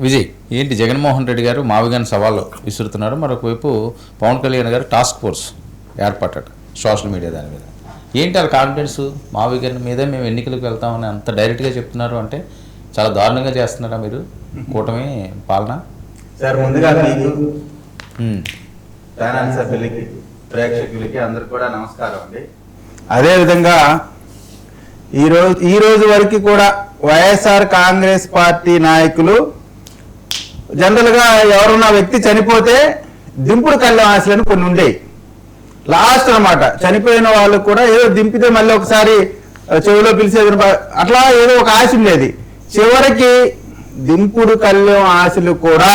విజయ్, ఏంటి జగన్మోహన్ రెడ్డి గారు మావిగాని సవాళ్ళు విసురుతున్నారు, మరొకవైపు పవన్ కళ్యాణ్ గారు టాస్క్ ఫోర్స్ ఏర్పడ్డాడు సోషల్ మీడియా దాని మీద. ఏంటి ఆ కాన్ఫిడెన్స్ మావిగాని మీద మేము ఎన్నికలకు వెళ్తామని అంత డైరెక్ట్గా చెప్తున్నారు అంటే చాలా దారుణంగా చేస్తున్నారా మీరు కూటమి పాలన? సార్ ముందుగా మీకు ఛానల్ సభ్యులకి ప్రేక్షకులకి అందరికి కూడా నమస్కారం అండి. అదేవిధంగా ఈ రోజు వరకు కూడా వైఎస్ఆర్ కాంగ్రెస్ పార్టీ నాయకులు జనరల్గా ఎవరున్న వ్యక్తి చనిపోతే దింపుడు కళ్ళెం ఆశలని కొన్ని ఉండేవి. లాస్ట్ అనమాట, చనిపోయిన వాళ్ళు కూడా ఏదో దింపితే మళ్ళీ ఒకసారి చెవిలో పిలిచేది అట్లా ఏదో ఒక ఆశ ఉండేది. చివరికి దింపుడు కళ్ళెం ఆశలు కూడా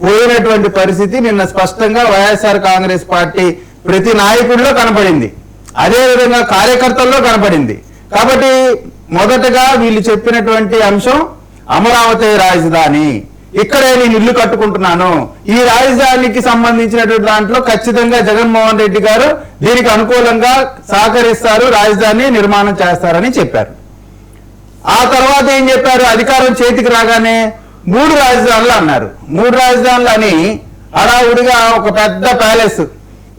పోయినటువంటి పరిస్థితి నిన్న స్పష్టంగా వైఎస్ఆర్ కాంగ్రెస్ పార్టీ ప్రతి నాయకుడిలో కనపడింది, అదేవిధంగా కార్యకర్తల్లో కనపడింది. కాబట్టి మొదటగా వీళ్ళు చెప్పినటువంటి అంశం అమరావతి రాజధాని, ఇక్కడే నేను ఇల్లు కట్టుకుంటున్నాను, ఈ రాజధానికి సంబంధించినటువంటి దాంట్లో ఖచ్చితంగా జగన్మోహన్ రెడ్డి గారు దీనికి అనుకూలంగా సహకరిస్తారు, రాజధాని నిర్మాణం చేస్తారని చెప్పారు. ఆ తర్వాత ఏం చెప్పారు, అధికారం చేతికి రాగానే 3 రాజధానులు అన్నారు. 3 రాజధానులు అని హడావుడిగా ఒక పెద్ద ప్యాలెస్,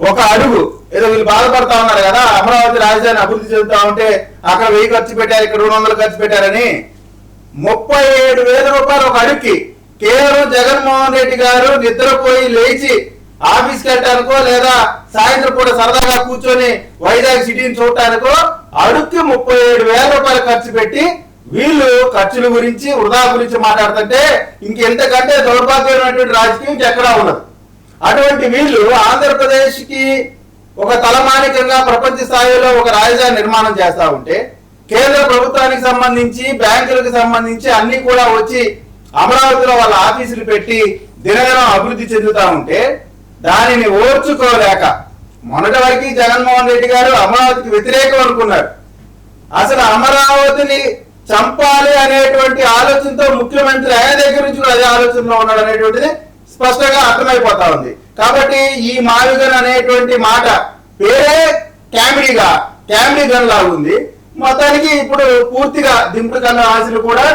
ఒక అడుగు, ఏదో వీళ్ళు బాధపడతా ఉన్నారు కదా అమరావతి రాజధాని అభివృద్ధి చెందుతా ఉంటే అక్కడ 1000 ఖర్చు పెట్టారు, ఇక్కడ 200 ఖర్చు పెట్టారని. 37,000 రూపాయలు ఒక అడుగుకి కేవలం జగన్మోహన్ రెడ్డి గారు నిద్రపోయి లేచి ఆఫీస్కి వెళ్ళటానికో లేదా సాయంత్రం కూడా సరదాగా కూర్చొని వైజాగ్ సిటీని చూడటానికో అడుగుకి 37,000 రూపాయలు ఖర్చు పెట్టి వీళ్ళు ఖర్చుల గురించి వృధా గురించి మాట్లాడుతుంటే ఇంకెంతకంటే దౌర్భాగ్యమైనటువంటి రాజకీయం ఎక్కడా ఉండదు. అటువంటి వీళ్ళు ఆంధ్రప్రదేశ్ కి ఒక తలమానికంగా ప్రపంచ స్థాయిలో ఒక రాజధాని నిర్మాణం చేస్తా ఉంటే కేంద్ర ప్రభుత్వానికి సంబంధించి బ్యాంకులకు సంబంధించి అన్ని కూడా వచ్చి అమరావతిలో వాళ్ళ ఆఫీసులు పెట్టి దినదినం అభివృద్ధి చెందుతా ఉంటే దానిని ఓర్చుకోలేక మొన్నటి వరకు జగన్మోహన్ రెడ్డి గారు అమరావతికి వ్యతిరేకం అనుకున్నారు. అసలు అమరావతిని చంపాలి అనేటువంటి ఆలోచనతో ముఖ్యమంత్రి ఆయన దగ్గర నుంచి కూడా అదే ఆలోచనలో ఉన్నాడు అనేటువంటిది స్పష్టంగా అర్థమైపోతా ఉంది. కాబట్టి ఈ మావిగన్ అనేటువంటి మాట పేరే కామెడీ గన్ లాగా ఉంది. మొత్తానికి ఇప్పుడు పూర్తిగా దింపుడు కన్న ఆశలు కూడా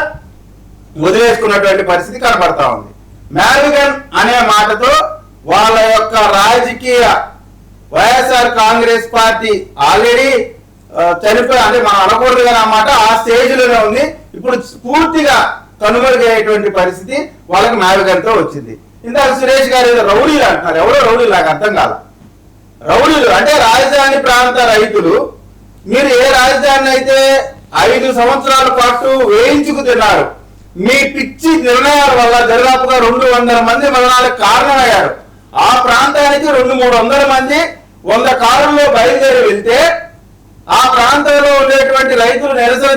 వదిలేసుకున్నటువంటి పరిస్థితి కనబడతా ఉంది. మావిగన్ అనే మాటతో వాళ్ళ యొక్క రాజకీయ వైఎస్ఆర్ కాంగ్రెస్ పార్టీ ఆల్రెడీ చనిపోయి, అంటే మనం అనకూడదు కానీ అన్నమాట ఆ స్టేజ్ లోనే ఉంది. ఇప్పుడు పూర్తిగా కనుమరుగయ్యేటువంటి పరిస్థితి వాళ్ళకి మావిగన్తో వచ్చింది. ఇందాక సురేష్ గారు ఏదో రౌడీలు అంటున్నారు, ఎవరో రౌడీలు నాకు అర్థం కాదు. రౌడీలు అంటే రాజధాని ప్రాంత రైతులు, మీరు ఏ రాజధాని అయితే 5 సంవత్సరాల పాటు వేయించుకు తిన్నారు, మీ పిచ్చి నిర్ణయాల వల్ల దాదాపుగా 200 మంది మరణాలకు కారణమయ్యారు. ఆ ప్రాంతానికి 200-300 మంది 100 కారుల్లో బయలుదేరి వెళ్తే ఆ ప్రాంతంలో ఉండేటువంటి రైతులు నిరసన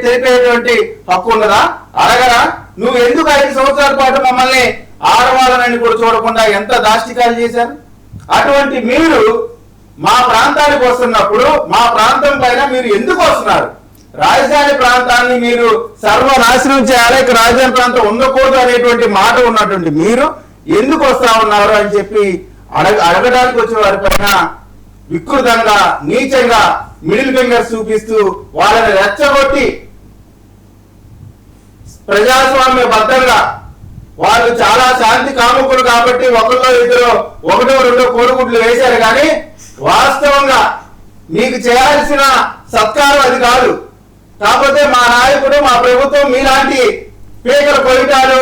తెలిపేటువంటి హక్కు ఉన్నదా? అడగరా? నువ్వు ఎందుకు 5 సంవత్సరాల పాటు మమ్మల్ని ఆడవాళ్ళని కూడా చూడకుండా ఎంత దాష్టికాలు చేశారు? అటువంటి మీరు మా ప్రాంతానికి వస్తున్నప్పుడు మా ప్రాంతం పైన మీరు ఎందుకు వస్తున్నారు? రాజధాని ప్రాంతాన్ని మీరు సర్వనాశనం చేయాలి, ఇక రాజధాని ప్రాంతం ఉండకూడదు అనేటువంటి మాట ఉన్నటువంటి మీరు ఎందుకు వస్తా ఉన్నారు అని చెప్పి అడగడానికి వచ్చిన వారి పైన వికృతంగా నీచంగా మిడిల్ ఫింగర్స్ చూపిస్తూ వాళ్ళని రెచ్చగొట్టి ప్రజాస్వామ్య బద్దంగా వాళ్ళు చాలా శాంతి కాముకులు కాబట్టి 1-2 1-2 కోడిగుడ్లు వేశారు. కానీ వాస్తవంగా మీకు చేయాల్సిన సత్కారం అది కాదు. కాకపోతే మా నాయకుడు మా ప్రభుత్వం మీలాంటి పేకల కొలిటాలు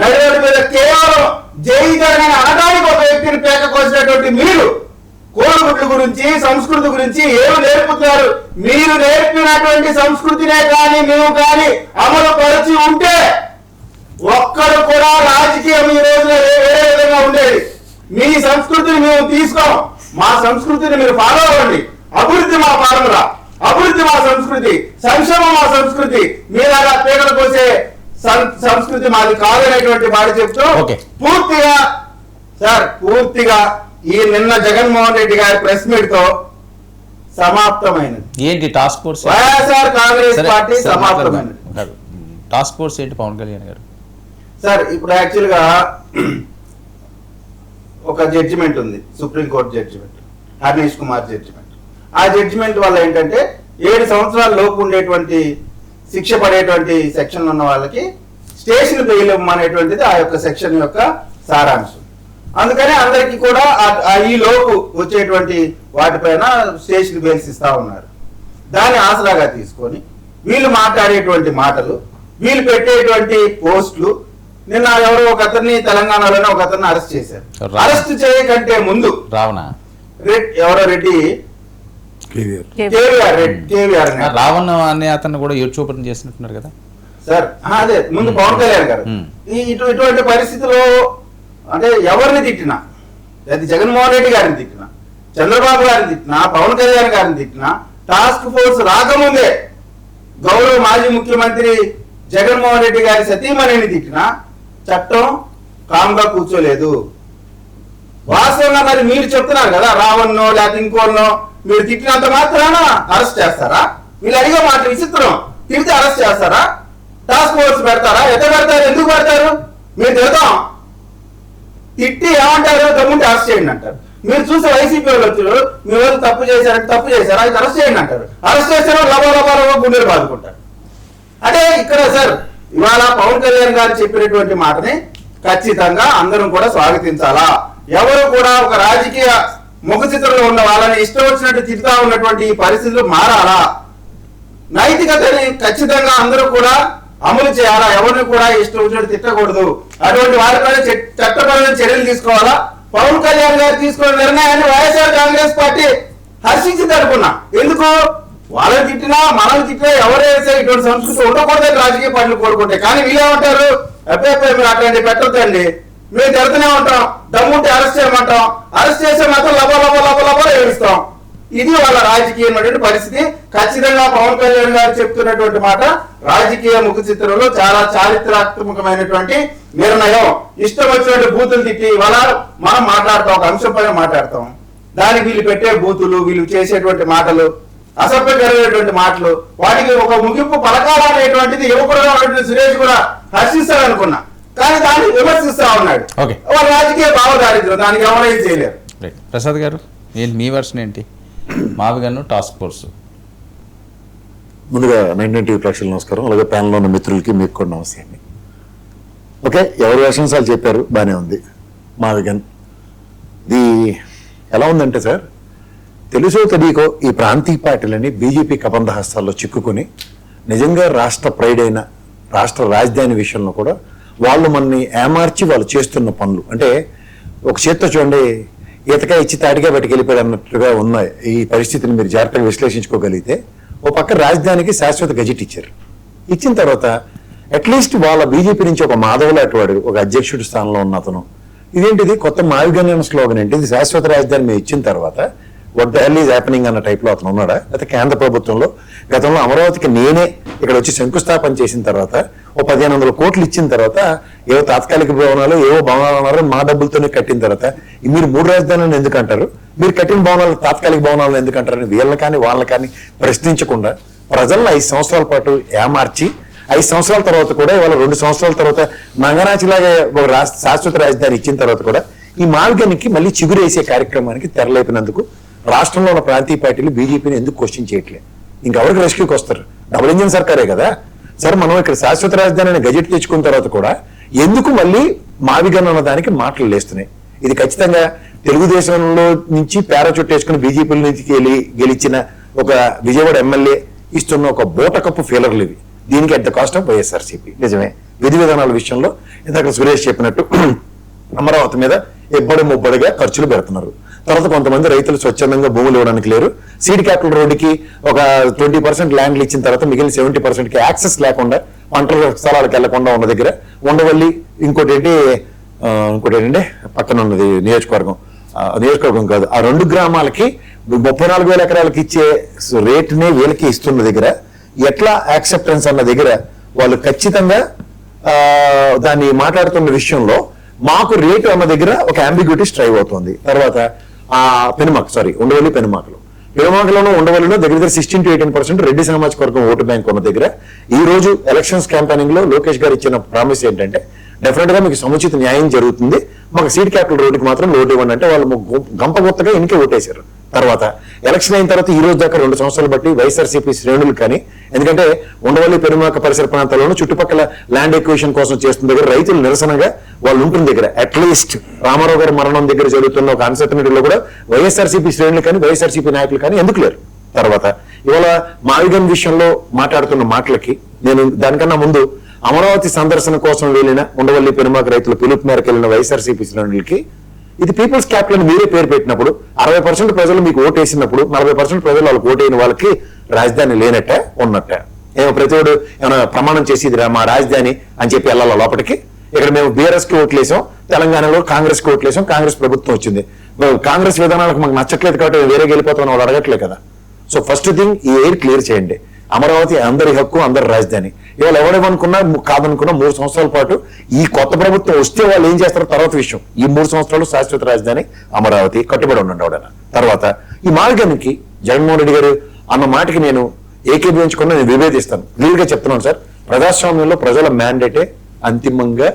నడిరోడ్డు మీద కేవలం జై జగన్ అనడానికి ఒక వ్యక్తిని పేక కోసినటువంటి మీరు కోడిగుడ్ల గురించి సంస్కృతి గురించి ఏమి నేర్పుతున్నారు? మీరు నేర్పినటువంటి సంస్కృతినే కానీ మేము కానీ అమలు పరిచి ఉంటే ఒక్కడు కూడా రాజకీయం ఈ రోజున వేరే విధంగా ఉండేది. మీ సంస్కృతిని మేము తీసుకోం, మా సంస్కృతిని మీరు ఫాలో అవ్వండి. అభివృద్ధి మా ఫార్ములా, అభివృద్ధి మా సంస్కృతి, సంక్షేమం మా సంస్కృతి. మీలాగా పేగలు కోసే సంస్కృతి మాది కాదనేటువంటి మాట చెప్తూ పూర్తిగా ఈ నిన్న జగన్మోహన్ రెడ్డి గారి ప్రెస్ మీట్ తో సమాప్తమైనది. ఏంటి task force? YSR Congress party సమాప్తమైనది. టాస్క్ ఫోర్స్ ఏంటి పవన్ కళ్యాణ్ గారు? సార్ ఇప్పుడు యాక్చువల్ గా ఒక జడ్జిమెంట్ ఉంది, సుప్రీంకోర్టు జడ్జిమెంట్, హర్నేష్ కుమార్ జడ్జిమెంట్. ఆ జడ్జిమెంట్ వల్ల ఏంటంటే 7 సంవత్సరాల లోపు ఉండేటువంటి శిక్ష పడేటువంటి సెక్షన్లు ఉన్న వాళ్ళకి స్టేషన్ బెయిల్ అనేటువంటిది ఆ యొక్క సెక్షన్ యొక్క సారాంశం. అందుకని అందరికీ కూడా ఈ లోపు వచ్చేటువంటి వాటిపైన స్టేషన్ బెయిల్స్ ఇస్తా ఉన్నారు. దాన్ని ఆసరాగా తీసుకొని వీళ్ళు మాట్లాడేటువంటి మాటలు, వీళ్ళు పెట్టేటువంటి పోస్టులు. నిన్న ఎవరో ఒక అతన్ని తెలంగాణలోనే ఒక అతన్ని అరెస్ట్ చేశారు. అరెస్ట్ చేయకంటే ముందు ఎవరో రెడ్డి కేవీఆర్ రావణ్ అనే అతను కూడా యూట్యూబ్ చేసినట్టున్నారు కదా సార్. అదే ముందు పవన్ కళ్యాణ్ గారు ఇటువంటి పరిస్థితిలో అంటే ఎవరిని తిట్టినా, అది జగన్మోహన్ రెడ్డి గారిని తిట్టినా, చంద్రబాబు గారిని తిట్టినా, పవన్ కళ్యాణ్ గారిని తిట్టినా, టాస్క్ ఫోర్స్ రాకముందే గౌరవ మాజీ ముఖ్యమంత్రి జగన్మోహన్ రెడ్డి గారి సతీమణిని తిట్టినా చట్టం కామ్గా కూర్చోలేదు. వాస్తవంగా మరి మీరు చెప్తున్నారు కదా, రావణ్ణో లేకపోతే ఇంకోనో మీరు తిట్టినంత మాత్రాన అరెస్ట్ చేస్తారా? వీళ్ళు అడిగే మాట విచిత్రం. తిరిగితే అరెస్ట్ చేస్తారా? టాస్క్ ఫోర్స్ పెడతారా? ఎక్కడ పెడతారు? ఎందుకు పెడతారు? మీరు తిడతాం తిట్టి ఏమంటారు? దమ్ముంటే అరెస్ట్ చేయండి అంటారు. మీరు చూసే వైసీపీ వాళ్ళు మీ వాళ్ళు తప్పు చేశారంటే తప్పు చేశారు, అది అరెస్ట్ చేయండి అంటారు. అరెస్ట్ చేస్తారో లబో గుండెలు బాదుకుంటారు. అంటే ఇక్కడ సార్ ఇవాళ పవన్ కళ్యాణ్ గారు చెప్పినటువంటి మాటని ఖచ్చితంగా అందరం కూడా స్వాగతించాలా. ఎవరు కూడా ఒక రాజకీయ ముఖ చిత్రంలో ఉన్న వాళ్ళని ఇష్టం వచ్చినట్టు తిరుగుతా ఉన్నటువంటి ఈ పరిస్థితులు మారాలా. నైతికతని ఖచ్చితంగా అందరూ కూడా అమలు చేయాలా. ఎవరిని కూడా ఇష్టం వచ్చినట్టు తిట్టకూడదు. అటువంటి వారిపైన చట్టపరమైన చర్యలు తీసుకోవాలా. పవన్ కళ్యాణ్ గారు తీసుకున్న నిర్ణయాన్ని వైఎస్ఆర్ కాంగ్రెస్ పార్టీ హర్షించింది అనుకున్నా. ఎందుకు? వాళ్ళని తిట్టినా మనల్ని తిట్టినా ఎవరైతే ఇటువంటి సంస్కృతి ఉండకూడదని రాజకీయ పార్టీలు కోరుకుంటాయి. కానీ వీళ్ళేమంటారు? అబ్బాయి మీరు అట్లాంటి పెట్టొద్దండి, మేము తిడుతూనే ఉంటాం, దమ్ముంటే అరెస్ట్ చేయమంటాం, అరెస్ట్ చేసే మాత్రం లబో ఏడుస్తాం. ఇది వాళ్ళ రాజకీయమైనటువంటి పరిస్థితి. ఖచ్చితంగా పవన్ కళ్యాణ్ గారు చెప్తున్నటువంటి మాట రాజకీయ ముఖ చిత్రంలో చాలా చారిత్రాత్మకమైనటువంటి నిర్ణయం. ఇష్టం వచ్చినట్టు బూతులు తిట్టి ఇవాళ మనం మాట్లాడతాం, ఒక అంశం పైన మాట్లాడతాం. దానికి వీళ్ళు పెట్టే బూతులు, వీళ్ళు చేసేటువంటి మాటలు, అసభ్యకరమైనటువంటి మాటలు, వాటికి ఒక ముగింపు పలకాలనేటువంటిది యువకుడుగా ఉన్నటువంటి సురేష్ కూడా హర్షిస్తారనుకున్నా. కానీ దాన్ని విమర్శిస్తా ఉన్నాడు. వాళ్ళ రాజకీయ భావదారిద్ర్యం, దానికి ఎవరైనా చేయలేరు. ప్రసాద్ గారు మీ వర్షన్ ఏంటి? మావిగన్ను టాస్క్ ఫోర్స్. ముందుగా 99 ప్రేక్షకులకు నమస్కారం, అలాగే ప్యానల్లో ఉన్న మిత్రులకి మీకు కూడా నమస్తే అండి. ఓకే, ఎవరి వర్షన్స్ వాళ్ళు చెప్పారు, బాగానే ఉంది. మావిగన్ ఇది ఎలా ఉందంటే సార్, తెలుసో తెలియకో ఈ ప్రాంతీయ పార్టీలని బీజేపీ కబంధ హస్తాల్లో చిక్కుకొని నిజంగా రాష్ట్ర ప్రైడ్ అయిన రాష్ట్ర రాజధాని విషయంలో కూడా వాళ్ళు మనని ఏమార్చి వాళ్ళు చేస్తున్న పనులు అంటే ఒక చేత్తో చూడండి ఈతకాయ ఇచ్చి తాటిగా పట్టుకెళ్ళిపోయాడు అన్నట్టుగా ఉన్నాయి. ఈ పరిస్థితిని మీరు జాగ్రత్తగా విశ్లేషించుకోగలిగితే ఓ పక్క రాజధానికి శాశ్వత గజెట్ ఇచ్చారు. ఇచ్చిన తర్వాత అట్లీస్ట్ వాళ్ళ బీజేపీ నుంచి ఒక మాధవ్ లాంటి వాడు ఒక అధ్యక్షుడి స్థానంలో ఉన్న అతను ఇదేంటిది కొత్త మావిగన్ స్లోగన్ ఏంటి, ఇది శాశ్వత రాజధాని మేము ఇచ్చిన తర్వాత what the hell is happening అన్న టైప్లో అతను ఉన్నాడా? అయితే కేంద్ర ప్రభుత్వంలో గతంలో అమరావతికి నేనే ఇక్కడ వచ్చి శంకుస్థాపన చేసిన తర్వాత ఓ 1500 కోట్లు ఇచ్చిన తర్వాత ఏవో తాత్కాలిక భవనాలు ఏవో భవనాలు అన్నారు, మా డబ్బులతోనే కట్టిన తర్వాత మీరు 3 రాజధానులను ఎందుకు అంటారు, మీరు కట్టిన భవనాలు తాత్కాలిక భవనాలను ఎందుకు అంటారని వీళ్ళని కానీ వాళ్ళని కానీ ప్రశ్నించకుండా ప్రజల్లో 5 సంవత్సరాల పాటు ఏమార్చి 5 సంవత్సరాల తర్వాత కూడా ఇవాళ 2 సంవత్సరాల తర్వాత మంగనాచిలాగా ఒక శాశ్వత రాజధాని ఇచ్చిన తర్వాత కూడా ఈ మావిగన్కి మళ్ళీ చిగురేసే కార్యక్రమానికి తెరలేపినందుకు రాష్ట్రంలో ఉన్న ప్రాంతీయ పార్టీలు బీజేపీని ఎందుకు క్వశ్చన్ చేయట్లేదు? ఇంకెవరికి రెస్క్యూకి వస్తారు? డబుల్ ఇంజిన్ సర్కారే కదా సరే. మనం ఇక్కడ శాశ్వత రాజధాని అనే గజెట్ తెచ్చుకున్న తర్వాత కూడా ఎందుకు మళ్ళీ మావిగన్ అన్న దానికి మాటలు లేస్తున్నాయి? ఇది ఖచ్చితంగా తెలుగుదేశంలో నుంచి పారాచూట్ వేసుకుని బీజేపీ నుంచి గెలిచిన ఒక విజయవాడ ఎమ్మెల్యే ఇస్తున్న ఒక బోటకప్పు ఫీలర్లు ఇవి. దీనికి at the cost of YSRCP. నిజమే, విధి విధానాల విషయంలో ఇందాక సురేష్ చెప్పినట్టు అమరావతి మీద ఎబ్బడి ముబ్బడిగా ఖర్చులు పెడుతున్నారు. తర్వాత కొంతమంది రైతులు స్వచ్ఛందంగా భూములు ఇవ్వడానికి లేరు. సీడ్ క్యాపిటల్ రోడ్డుకి ఒక 20% ల్యాండ్లు ఇచ్చిన తర్వాత మిగిలిన 70%కి యాక్సెస్ లేకుండా పంటల స్థలాలకు వెళ్లకుండా ఉన్న దగ్గర ఉండవల్లి ఇంకోటి ఏంటంటే పక్కన ఉన్నది నియోజకవర్గం కాదు, ఆ 2 గ్రామాలకి 34,000 ఎకరాలకి ఇచ్చే రేటునే వీళ్ళకి ఇస్తున్న దగ్గర ఎట్లా యాక్సెప్టెన్స్ అన్న దగ్గర వాళ్ళు ఖచ్చితంగా దాన్ని మాట్లాడుతున్న విషయంలో మాకు రేటు అన్న దగ్గర ఒక అంబిగ్యూటీ స్ట్రైవ్ అవుతుంది. తర్వాత ఉండవల్లి పెనుమాకలోనూ ఉండవల్లిలో దగ్గర 16 to 18% రెడ్డి సామాజిక వర్గం ఓటు బ్యాంక్ ఉన్న దగ్గర ఈ రోజు ఎలక్షన్స్ క్యాంపెయినింగ్ లో లోకేష్ గారు ఇచ్చిన ప్రామిస్ ఏంటంటే డెఫినెట్ గా మీకు సముచిత న్యాయం జరుగుతుంది, మాకు సీడ్ క్యాపిటల్ రోడ్డుకి మాత్రం లోటు ఇవ్వండి అంటే వాళ్ళు గంప గుత్తగా ఇన్కే ఓటేశారు. తర్వాత ఎలక్షన్ అయిన తర్వాత ఈ రోజు దాకా 2 సంవత్సరాలు బట్టి వైఎస్ఆర్సీపీ శ్రేణులు కానీ, ఎందుకంటే ఉండవల్లి పెనుమాక పరిసర ప్రాంతాల్లోనూ చుట్టుపక్కల ల్యాండ్ ఎక్విజిషన్ కోసం చేస్తున్న దగ్గర రైతులు నిరసనగా వాళ్ళు ఉంటున్న దగ్గర అట్లీస్ట్ రామారావు గారి మరణం దగ్గర జరుగుతున్న ఒక అన్సర్టనిటీలో కూడా వైఎస్ఆర్సీపీ శ్రేణులు కానీ వైఎస్ఆర్సీపీ నాయకులు కానీ ఎందుకు లేరు? తర్వాత ఇవాళ మావిగన్ విషయంలో మాట్లాడుతున్న మాటలకి నేను దానికన్నా ముందు అమరావతి సందర్శన కోసం వెళ్ళిన ఉండవల్లి పెనుమాక రైతుల పిలుపు మేరకు వెళ్ళిన వైఎస్ఆర్సీపీ శ్రేణులకి ఇది పీపుల్స్ క్యాపిటల్ మీరే పేరు పెట్టినప్పుడు 60% ప్రజలు మీకు ఓటేసినప్పుడు 40% ప్రజలు వాళ్ళకి ఓటైన వాళ్ళకి రాజధాని లేనట్టే ఉన్నట్టే. ఏమో ప్రతివాడు ఏమైనా ప్రమాణం చేసి ఇది మా రాజధాని అని చెప్పి వెళ్ళాలి లోపలికి. ఇక్కడ మేము బీఆర్ఎస్ కి ఓట్లేసాం, తెలంగాణలో కాంగ్రెస్ కి ఓట్లేసాం, కాంగ్రెస్ ప్రభుత్వం వచ్చింది, కాంగ్రెస్ విధానాలకు మాకు నచ్చట్లేదు కాబట్టి వేరే వెళ్ళిపోతామని వాళ్ళు అడగట్లేదు కదా. సో ఫస్ట్ థింగ్ ఈ ఎయిర్ క్లియర్ చేయండి. అమరావతి అందరి హక్కు, అందరి రాజధాని. ఇవాళ ఎవరేమనుకున్నా కాదనుకున్నా 3 సంవత్సరాల పాటు ఈ కొత్త ప్రభుత్వం వస్తే వాళ్ళు ఏం చేస్తారో తర్వాత విషయం. ఈ 3 సంవత్సరాలు శాశ్వత రాజధాని అమరావతి కట్టుబడి ఉండండి ఎవడైనా. తర్వాత ఈ మార్గానికి జగన్మోహన్ రెడ్డి గారు అన్న మాటకి నేను ఏకీభవించుకున్నా, నేను విభేదిస్తాను. క్లియర్ గా చెప్తున్నాను సార్, ప్రజాస్వామ్యంలో ప్రజల మ్యాండేటే అంతిమంగా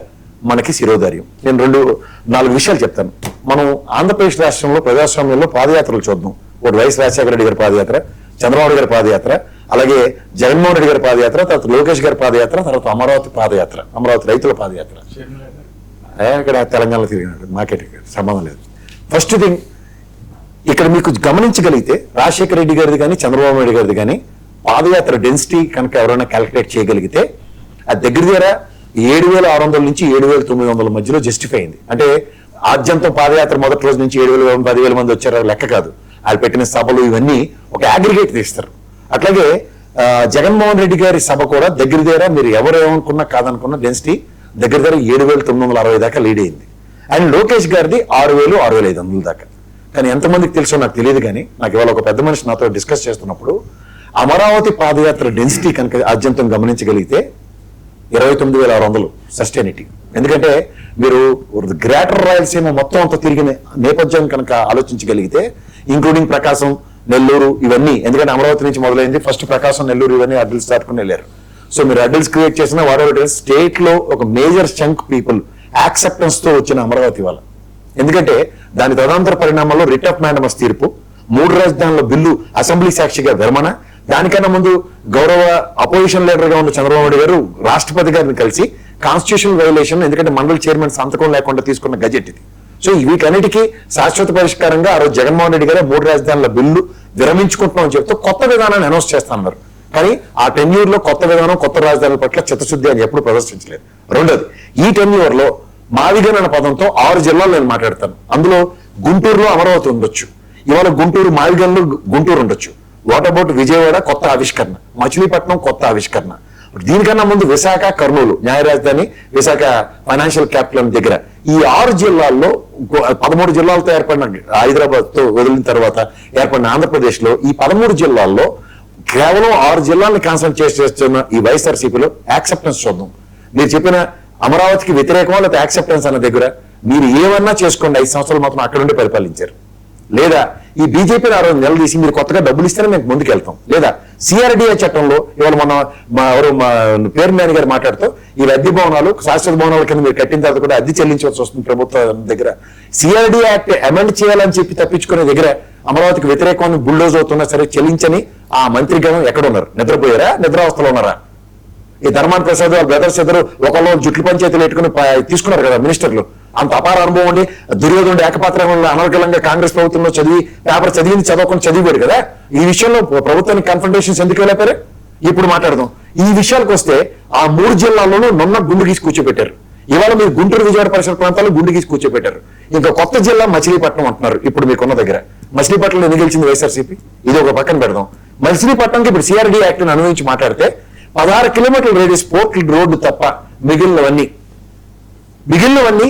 మనకి శిరోధార్యం. నేను 4 విషయాలు చెప్తాను. మనం ఆంధ్రప్రదేశ్ రాష్ట్రంలో ప్రజాస్వామ్యంలో పాదయాత్రలు చూద్దాం. ఒకటి వైఎస్ రాజశేఖర రెడ్డి గారి పాదయాత్ర, చంద్రబాబు గారి పాదయాత్ర, అలాగే జగన్మోహన్ రెడ్డి గారి పాదయాత్ర, తర్వాత లోకేష్ గారి పాదయాత్ర, తర్వాత అమరావతి పాదయాత్ర, అమరావతి రైతుల పాదయాత్ర. ఇక్కడ తెలంగాణలో తిరిగినాడు, మాకేట సంబంధం లేదు. ఫస్ట్ థింగ్ ఇక్కడ మీకు గమనించగలిగితే రాజశేఖర రెడ్డి గారిది కానీ చంద్రబాబు నాయుడు గారిది కానీ పాదయాత్ర డెన్సిటీ కనుక ఎవరైనా క్యాలిక్యులేట్ చేయగలిగితే అది దగ్గర 7,600 నుంచి 7,900 మధ్యలో జస్టిఫై అయింది. అంటే ఆద్యంతం పాదయాత్ర మొదటి రోజు నుంచి 7,000 10,000 మంది వచ్చారు లెక్క కాదు. వాళ్ళు పెట్టిన సభలు ఇవన్నీ ఒక అగ్రిగేట్ తీస్తారు. అట్లాగే జగన్మోహన్ రెడ్డి గారి సభ కూడా దగ్గర మీరు ఎవరు ఏమనుకున్నా కాదనుకున్నా డెన్సిటీ దగ్గర 7,960 దాకా లీడ్ అయింది. అండ్ లోకేష్ గారిది 6,000 6,500 దాకా. కానీ ఎంతమందికి తెలుసో నాకు తెలియదు. కానీ నాకు ఇవాళ ఒక పెద్ద మనిషి నాతో డిస్కస్ చేస్తున్నప్పుడు అమరావతి పాదయాత్ర డెన్సిటీ కనుక ఆద్యంతం గమనించగలిగితే 29,600 సస్టైనిటీ. ఎందుకంటే మీరు గ్రేటర్ రాయలసీమ మొత్తం అంతా తిరిగిన నేపథ్యం కనుక ఆలోచించగలిగితే ఇంక్లూడింగ్ ప్రకాశం, నెల్లూరు ఇవన్నీ, ఎందుకంటే అమరావతి నుంచి మొదలైంది, ఫస్ట్ ప్రకాశం, నెల్లూరు ఇవన్నీ అడ్డిల్స్ దాటుకుని వెళ్ళారు. సో మీరు అడ్డిల్స్ క్రియేట్ చేసిన వాడెవర్ స్టేట్ లో ఒక మేజర్ చంక్ పీపుల్ యాక్సెప్టెన్స్ తో వచ్చిన అమరావతి వాళ్ళ. ఎందుకంటే దాని తదనంతర పరిణామాల్లో రిట్ ఆఫ్ మ్యాండమస్ తీర్పు, 3 రాజధానుల బిల్లు అసెంబ్లీ సాక్షిగా విరమణ, దానికన్నా ముందు గౌరవ అపోజిషన్ లీడర్ గా ఉన్న చంద్రబాబు నాయుడు గారు రాష్ట్రపతి గారిని కలిసి కాన్స్టిట్యూషన్ వైలేషన్, ఎందుకంటే మండలి చైర్మన్ సంతకం లేకుండా తీసుకున్న గజెట్ ఇది. సో వీటన్నిటికీ శాశ్వత పరిష్కారంగా ఆ రోజు జగన్మోహన్ రెడ్డి గారు 3 రాజధానుల బిల్లు విరమించుకుంటున్నామని చెప్తూ కొత్త విధానాన్ని అనౌన్స్ చేస్తానన్నారు. కానీ ఆ టెన్యూర్ లో కొత్త విధానం, కొత్త రాజధానుల పట్ల చిత్తశుద్ధి అని ఎప్పుడు ప్రదర్శించలేదు. రెండోది, ఈ టెన్యూర్ లో మావిగన్ అనే పదంతో 6 జిల్లాలు నేను మాట్లాడతాను. అందులో గుంటూరులో అమరావతి ఉండొచ్చు, ఇవాళ గుంటూరు మావిగన్లో గుంటూరు ఉండొచ్చు. వాట్ అబౌట్ విజయవాడ కొత్త ఆవిష్కరణ, మచిలీపట్నం కొత్త ఆవిష్కరణ, దీనికన్నా ముందు విశాఖ, కర్నూలు న్యాయ రాజధాని, విశాఖ ఫైనాన్షియల్ క్యాపిటల్ దగ్గర. ఈ 6 జిల్లాల్లో 13 జిల్లాలతో ఏర్పడిన హైదరాబాద్ తో వదిలిన తర్వాత ఏర్పడిన ఆంధ్రప్రదేశ్ లో ఈ 13 జిల్లాల్లో కేవలం 6 జిల్లాలను కాన్సన్ట్రేట్ చేస్తున్న ఈ వైఎస్ఆర్సీపీలో యాక్సెప్టెన్స్ చూద్దాం. మీరు చెప్పిన అమరావతికి వ్యతిరేకమా లేదా యాక్సెప్టెన్స్ అన్న దగ్గర మీరు ఏమన్నా చేసుకోండి, 5 సంవత్సరాలు మాత్రం అక్కడ నుండి పరిపాలించారు. లేదా ఈ బీజేపీని 6 నెలలు తీసి మీరు కొత్తగా డబ్బులు ఇస్తేనే మేము ముందుకెళ్తాం. లేదా సిఆర్డీఏ చట్టంలో ఇవాళ మా పేరు నాని గారు మాట్లాడుతూ ఈ అద్దె భవనాలు శాశ్వత భవనాల కింద మీరు కట్టిన తర్వాత కూడా అద్దె చెల్లించవలసి వస్తుంది ప్రభుత్వం దగ్గర. సిఆర్డీఏ యాక్ట్ అమెండ్ చేయాలని చెప్పి తప్పించుకునే దగ్గర అమరావతికి వ్యతిరేకమైన బుల్డోజ్ అవుతున్నా సరే చెల్లించని ఆ మంత్రిగణం ఎక్కడున్నారు? నిద్రపోయారా? నిద్రావస్థలో ఉన్నారా? ఈ ధర్మాన ప్రసాద్ వాళ్ళ బ్రదర్స్ ఇద్దరు ఒకళ్ళు జుట్లు పంచాయతీలు పెట్టుకుని తీసుకున్నారు కదా మినిస్టర్లు. అంత అపార అనుభవం ఉండి దుర్యోధనుడు ఏకపాత్రంలో అనర్గళంగా కాంగ్రెస్ ప్రభుత్వంలో పేపర్ చదవకుండా చదివాడు కదా. ఈ విషయంలో ప్రభుత్వానికి కన్ఫంటేషన్స్ ఎందుకు వెళ్ళారు? ఇప్పుడు మాట్లాడదాం. ఈ విషయాలకు వస్తే ఆ 3 జిల్లాల్లోనూ మొన్న గుండు గీసి కూర్చోబెట్టారు. ఇవాళ మీరు గుంటూరు, విజయవాడ పరిసర ప్రాంతాల్లో గుండు గీసి కూర్చోబెట్టారు. ఇంకా కొత్త జిల్లా మచిలీపట్నం అంటున్నారు. ఇప్పుడు మీకున్న దగ్గర మచిలీపట్నంలో ఎన్ని గెలిచింది వైఎస్ఆర్సీపీ? ఇది ఒక పక్కన పెడదాం. మచిలీపట్నంకి ఇప్పుడు సిఆర్డీ యాక్ట్ అనుభవించి మాట్లాడితే 16 కిలోమీటర్ల రేడియస్ పోర్ట్ రోడ్డు తప్ప మిగిలినవన్నీ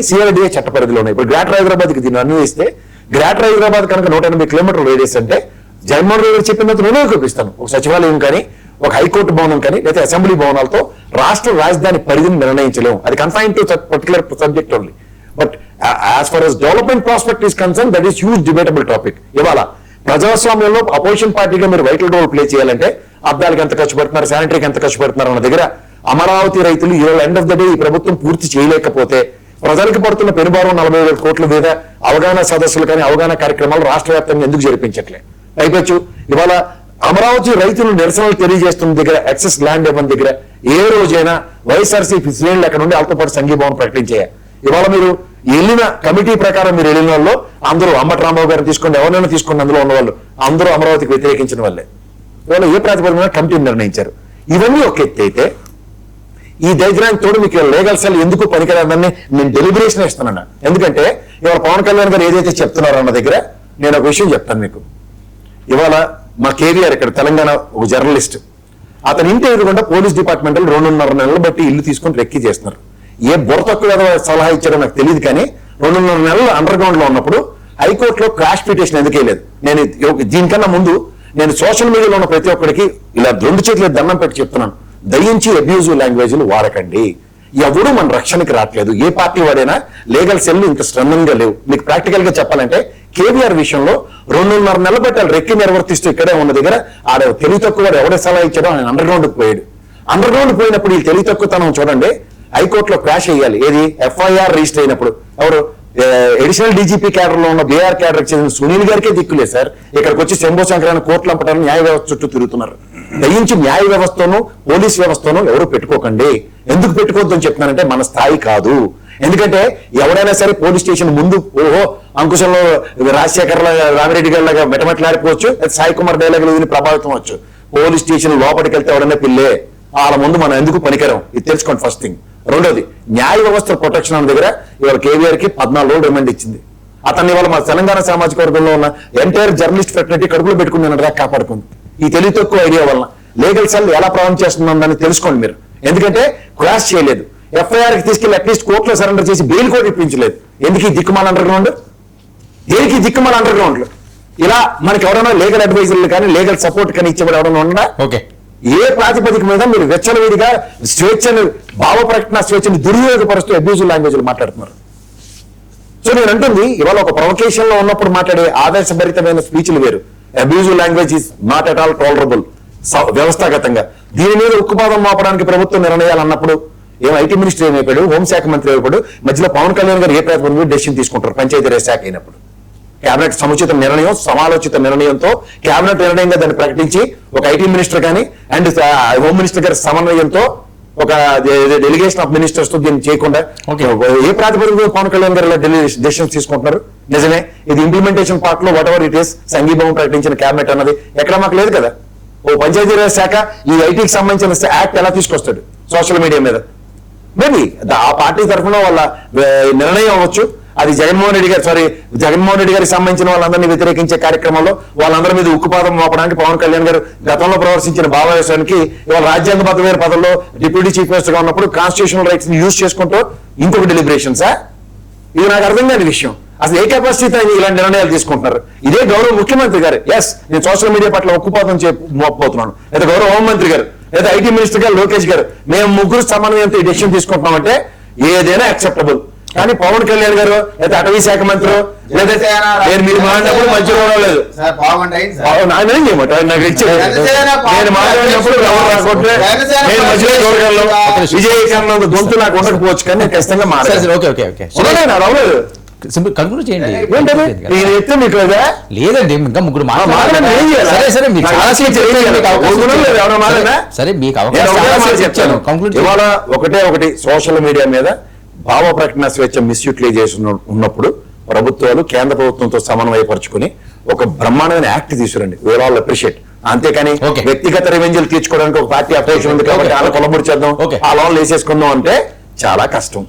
సిఆర్డీఏ చట్ట పరిధిలో ఉన్నాయి. ఇప్పుడు గ్రేటర్ హైదరాబాద్ కి దీన్ని అన్వయిస్తే గ్రేటర్ హైదరాబాద్ కనుక 180 కిలోమీటర్ల రేడియస్ అంటే జగన్మోహన్ రెడ్డి చెప్పినంత నేను చూపిస్తాను. ఒక సచివాలయం కానీ, ఒక హైకోర్టు భవనం కానీ, లేదా అసెంబ్లీ భవనాలతో రాష్ట్ర రాజధాని పరిధిని నిర్ణయించలేము. అది confine to particular subject only. But as far as development prospect is concern, that is huge debatable topic. ఇవాళ ప్రజాస్వామ్యంలో అపోజిషన్ పార్టీగా మీరు వైటల్ రోల్ ప్లే చేయాలంటే అద్దాలకు ఎంత ఖర్చు పెడుతున్నారు, శానిటరీకి ఎంత ఖర్చు పెడుతున్నారు అన్న దగ్గర అమరావతి రైతులు ఈ ఎండ్ ఆఫ్ ద డే ఈ ప్రభుత్వం పూర్తి చేయలేకపోతే ప్రజలకు పడుతున్న పెనుభారం 40,000 కోట్ల మీద అవగాహన సదస్సులు కానీ అవగాహన కార్యక్రమాలు రాష్ట్ర వ్యాప్తంగా ఎందుకు జరిపించట్లే? అయిపోవచ్చు. ఇవాళ అమరావతి రైతులు నిరసనలు తెలియజేస్తున్న దగ్గర ఎక్సెస్ ల్యాండ్ ఇవ్వని దగ్గర ఏ రోజైనా వైఎస్ఆర్సీపీ శ్రేణులు అక్కడ నుండి వాళ్ళతో సంఘీభావం ప్రకటించాయి. ఇవాళ మీరు వెళ్ళిన కమిటీ ప్రకారం మీరు వెళ్ళిన వాళ్ళు అందరూ అంబటి రాంబాబు గారిని తీసుకోండి, ఎవరైనా తీసుకోండి, అందులో ఉన్న వాళ్ళు అందరూ అమరావతికి వ్యతిరేకించిన వాళ్ళే. ఇవాళ ఏ ప్రాతిపదికన కమిటీని నిర్ణయించారు? ఇవన్నీ ఒక ఎత్తి అయితే ఈ దైర్యానికి తోడు మీకు లీగల్ సెల్ ఎందుకు పనికిరాదని నేను డెలిబరేషన్ ఇస్తున్నాను. ఎందుకంటే ఇవాళ పవన్ కళ్యాణ్ గారు ఏదైతే చెప్తున్నారో అన్న దగ్గర నేను ఒక విషయం చెప్తాను మీకు. ఇవాళ మా కేవీఆర్ ఇక్కడ తెలంగాణ ఒక జర్నలిస్ట్, అతని ఇంటి ఎదురుకుండా పోలీస్ డిపార్ట్మెంట్ 2.5 నెలలు బట్టి ఇల్లు తీసుకొని రెక్కి చేస్తున్నారు. ఏ బుర్ర తక్కువ సలహా ఇచ్చారో నాకు తెలియదు, కానీ 2.5 నెలలు అండర్ గ్రౌండ్ లో ఉన్నప్పుడు హైకోర్టులో క్రాష్ పిటిషన్ ఎందుకు వేయలేదు? నేను దీనికన్నా ముందు నేను సోషల్ మీడియాలో ఉన్న ప్రతి ఒక్కరికి ఇలా 2 చేతులు దండం పెట్టి చెప్తున్నాను, దయించి అబ్యూజివ్ లాంగ్వేజ్లు వాడకండి. ఎవడు మన రక్షణకి రావట్లేదు. ఏ పార్టీ వాడైనా లీగల్ సెల్ ఇంత స్ట్రాంగ్ గా లేవు. మీకు ప్రాక్టికల్ గా చెప్పాలంటే కేవీఆర్ విషయంలో 2.5 నెలలు బట్టి వాళ్ళు రెక్కి నిర్వర్తిస్తూ ఇక్కడే ఉన్న దగ్గర ఆడ తెలివి తక్కువ ఎవడే సలహా ఇచ్చాడో ఆయన అండర్ గ్రౌండ్ పోయాడు. అండర్ గ్రౌండ్ పోయినప్పుడు ఈ తెలివి తక్కువతనం చూడండి. హైకోర్టులో క్రాష్ చేయాలి. ఏది ఎఫ్ఐఆర్ రిజిస్టర్ అయినప్పుడు ఎవరు అడిషనల్ డీజీపీ క్యాడర్ లో ఉన్న బీఆర్ క్యాడర్ చెందిన సునీల్ గారికే దిక్కులే సార్. ఇక్కడికి వచ్చి శంభో శంకరాన్ని కోర్టులు అంపటాన్ని న్యాయ వ్యవస్థ చుట్టూ తిరుగుతున్నారు. దయించి న్యాయ వ్యవస్థను పోలీస్ వ్యవస్థను ఎవరు పెట్టుకోకండి. ఎందుకు పెట్టుకోవద్దని చెప్తున్నానంటే మన స్థాయి కాదు. ఎందుకంటే ఎవరైనా సరే పోలీస్ స్టేషన్ ముందు ఓహో అంకుశంలో రాజశేఖర్ రామిరెడ్డి గారి లాగా మెటమెట్లాడిపోవచ్చు, సాయి కుమార్ డైలాగులు ప్రభావితం అవచ్చు. పోలీస్ స్టేషన్ లోపలికి వెళ్తే ఎవరైనా పిల్లే, వాళ్ళ ముందు మనం ఎందుకు పనికిరాం, ఇది తెలుసుకోండి ఫస్ట్ థింగ్. రెండోది న్యాయ వ్యవస్థ ప్రొటెక్షన్ అన్న దగ్గర ఇవాళ కేవీఆర్ కి 14 రోజులు రిమాండ్ ఇచ్చింది. అతన్ని ఇవాళ మా తెలంగాణ సామాజిక వర్గంలో ఉన్న ఎంటైర్ జర్నలిస్ట్ ఫ్రెటర్నిటీ కడుపులో పెట్టుకుని కాపాడుకుంది. ఈ తెలివి తక్కువ ఐడియా వలన లీగల్ సెల్ ఎలా ప్రారంభం చేస్తుందని తెలుసుకోండి మీరు. ఎందుకంటే క్రాష్ చేయలేదు, ఎఫ్ఐఆర్ కి తీసుకెళ్లి అట్లీస్ట్ కోర్టులో సరెండర్ చేసి బెయిల్ కూడా ఇప్పించలేదు. ఎందుకు ఈ దిక్కుమాల అండర్ గ్రౌండ్? దేనికి దిక్కుమాల అండర్ గ్రౌండ్? ఇలా మనకి ఎవరైనా లీగల్ అడ్వైజర్లు కానీ లీగల్ సపోర్ట్ కానీ ఇచ్చేవాడు ఎవరైనా ఉండడా? ఓకే, ఏ ప్రాతిపదిక మీద మీరు వెచ్చలవిడిగా స్వేచ్ఛను భావ ప్రకటన స్వేచ్ఛను దుర్వినియోగపరుస్తూ అబ్యూజివ్ లాంగ్వేజ్లు మాట్లాడుతున్నారు? సో నేను అంటుంది ఇవాళ ఒక ప్రొవకేషన్ లో ఉన్నప్పుడు మాట్లాడే ఆవేశభరితమైన స్పీచ్లు వేరు. Abusive language is not at all tolerable వ్యవస్థాగతంగా. దీని మీద ఉక్కుపాదం మోపడానికి ప్రభుత్వం నిర్ణయాలు అన్నప్పుడు ఏం ఐటీ మినిస్టర్ ఏమైపోయాడు, హోంశాఖ మంత్రి అయిపోయాడు, మధ్యలో పవన్ కళ్యాణ్ గారు ఏ ప్రాతిపదిక డెసిషన్ తీసుకుంటారు? పంచాయతీరాజ్ శాఖ అయినప్పుడు కేబినెట్ సముచిత నిర్ణయం సమాలోచిత నిర్ణయంతో కేబినెట్ నిర్ణయంగా దాన్ని ప్రకటించి ఒక ఐటీ మినిస్టర్ కానీ అండ్ హోమ్ మినిస్టర్ గారి సమన్వయంతో ఒక డెలిగేషన్ ఆఫ్ మినిస్టర్స్ తో దీన్ని చేయకుండా ఏ ప్రాతిపదికన పవన్ కళ్యాణ్ గారు డెసిషన్స్ తీసుకుంటున్నారు? నిజమే, ఇది ఇంప్లిమెంటేషన్ పార్ట్ లో వాట్ ఎవర్ ఇట్ ఈస్ సంఘీభావం ప్రకటించిన కేబినెట్ అన్నది ఎక్కడ మాకు లేదు కదా. ఓ పంచాయతీరాజ్ శాఖ ఈ ఐటీకి సంబంధించిన యాక్ట్ ఎలా తీసుకొస్తాడు సోషల్ మీడియా మీద? మేబీ ఆ పార్టీ తరఫున వాళ్ళ నిర్ణయం అవ్వచ్చు. అది జగన్మోహన్ రెడ్డి గారికి సంబంధించిన వాళ్ళందరినీ వ్యతిరేకించే కార్యక్రమంలో వాళ్ళందరి మీద ఉక్కుపాదం మోపడానికి పవన్ కళ్యాణ్ గారు గతంలో ప్రదర్శించిన భావావేశానికి ఇవాళ రాజ్యాంగబద్ధమైన పదవుల్లో డిప్యూటీ చీఫ్ మినిస్టర్ గా ఉన్నప్పుడు కాన్స్టిట్యూషనల్ రైట్స్ ని యూజ్ చేసుకుంటూ ఇంకొక డెలిబరేషన్సా? ఇది నాకు అర్థం కాని విషయం. అసలు ఏ కెపాసిటీతో ఇలాంటి నిర్ణయాలు తీసుకుంటున్నారు? ఇదే గౌరవ ముఖ్యమంత్రి గారు, ఎస్ నేను సోషల్ మీడియా పట్ల ఉక్కుపాదం మోపబోతున్నాను, లేదా గౌరవ హోంమంత్రి గారు, లేదా ఐటీ మినిస్టర్ గారు లోకేష్ గారు, మేము ముగ్గురు సమన్వయంతో ఈ డెసిషన్ తీసుకుంటున్నామంటే ఏదైనా యాక్సెప్టబుల్. కానీ పవన్ కళ్యాణ్ గారు లేదా అటవీ శాఖ మంత్రి నేను మీరు మాట్లాడినప్పుడు మంచి లేదు నాకేం చేయమంట నాకు ఇచ్చేది. నేను మాట్లాడినప్పుడు నేను మధ్యలో చూడగలను. విజయకాంత్ గొంతు నాకు ఉండకపోవచ్చు కానీ నేను ఖచ్చితంగా మాట్లాడాను. రాలేదు కంక్లూడ్ చేయండి. నేను చెప్తే మీకు లేదా? లేదండి, ఇంకా ముగ్గురు సరే మీకు అవకాశం కంక్లూడ్. ఇవాళ ఒకటి సోషల్ మీడియా మీద భావ ప్రకటన స్వేచ్ఛ మిస్యూటిలైజేషన్ ఉన్నప్పుడు ప్రభుత్వాలు కేంద్ర ప్రభుత్వంతో సమన్వయపరుచుకుని ఒక బ్రహ్మాండమైన యాక్ట్ తీసుకురండి. We are all appreciate. అంతేకాని వ్యక్తిగత రివెంజ్లు తీర్చుకోవడానికి ఒక పార్టీ అపోజిషన్ ఉంది కాబట్టి అలా కొలబడి చేద్దాం, ఆ లోన్లు వేసేసుకుందాం అంటే చాలా కష్టం.